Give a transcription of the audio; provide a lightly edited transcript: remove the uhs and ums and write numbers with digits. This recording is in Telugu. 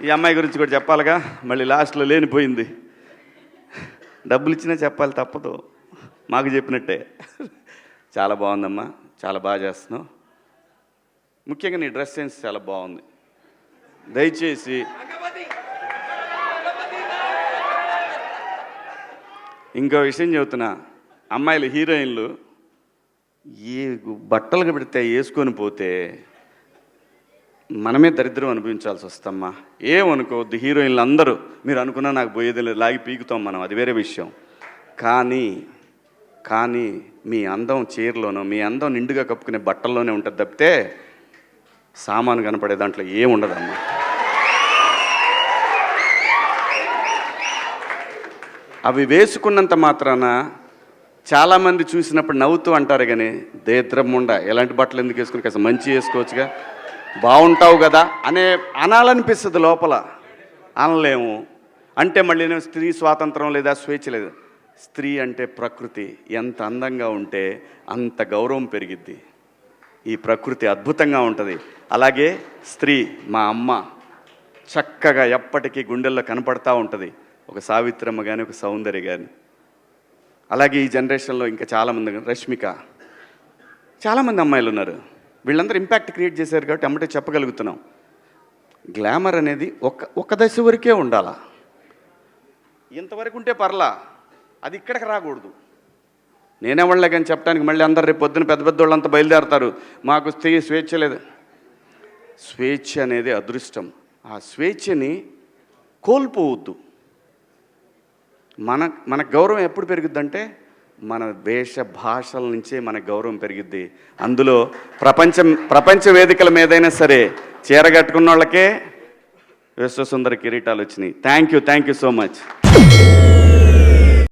ఈ అమ్మాయి గురించి కూడా చెప్పాలిగా, మళ్ళీ లాస్ట్లో లేనిపోయింది. డబ్బులు ఇచ్చినా చెప్పాలి, తప్పదు, మాకు చెప్పినట్టే. చాలా బాగుందమ్మా, చాలా బాగా చేస్తున్నావు. ముఖ్యంగా నీ డ్రెస్ సెన్స్ చాలా బాగుంది. దయచేసి ఇంకో విషయం చెబుతున్నా, అమ్మాయిలు హీరోయిన్లు ఏ బట్టలు పెడితే వేసుకొని పోతే మనమే దరిద్రం అనుభవించాల్సి వస్తమ్మా. ఏమనుకోవద్దు, హీరోయిన్లు అందరూ మీరు అనుకున్నా నాకు పోయేది లేదు, లాగి పీకుతాం మనం, అది వేరే విషయం. కానీ మీ అందం చీరలోనో, మీ అందం నిండుగా కప్పుకునే బట్టల్లోనే ఉంటుంది తప్పితే సామాను కనపడే దాంట్లో ఏముండదమ్మా. అవి వేసుకున్నంత మాత్రాన చాలామంది చూసినప్పుడు నవ్వుతూ అంటారు, కానీ దేద్రముండ ఎలాంటి బట్టలు ఎందుకు వేసుకుని కాస్త మంచి వేసుకోవచ్చుగా, బాగుంటావు కదా అనాలనిపిస్తుంది లోపల. అనలేము. అంటే మళ్ళీ స్త్రీ స్వాతంత్రం లేదా, స్వేచ్ఛ లేదు. స్త్రీ అంటే ప్రకృతి, ఎంత అందంగా ఉంటే అంత గౌరవం పెరిగిద్ది. ఈ ప్రకృతి అద్భుతంగా ఉంటుంది. అలాగే స్త్రీ, మా అమ్మ చక్కగా ఎప్పటికీ గుండెల్లో కనపడతా ఉంటుంది, ఒక సావిత్రమ్మ కానీ, ఒక సౌందర్య కానీ. అలాగే ఈ జనరేషన్లో ఇంకా చాలామంది, రష్మిక, చాలామంది అమ్మాయిలు ఉన్నారు. వీళ్ళందరూ ఇంపాక్ట్ క్రియేట్ చేశారు కాబట్టి అమ్మటే చెప్పగలుగుతున్నాం. గ్లామర్ అనేది ఒక దశ వరకే ఉండాలా, ఇంతవరకు ఉంటే పర్లా, అది ఇక్కడికి రాకూడదు. నేనేవాళ్ళే కానీ చెప్పడానికి మళ్ళీ అందరు రేపు పొద్దున పెద్ద పెద్ద వాళ్ళంతా బయలుదేరతారు, మాకు స్త్రీ స్వేచ్ఛ లేదు. స్వేచ్ఛ అనేది అదృష్టం. ఆ స్వేచ్ఛని కోల్పోవద్దు. మన గౌరవం ఎప్పుడు పెరుగుద్దంటే మన వేష భాషల నుంచే మన గౌరవం పెరిగిద్ది. అందులో ప్రపంచ వేదికల మీదైనా సరే చీర కట్టుకున్న వాళ్ళకే విశ్వసుందర కిరీటాలు వచ్చినాయి. Thank you so much.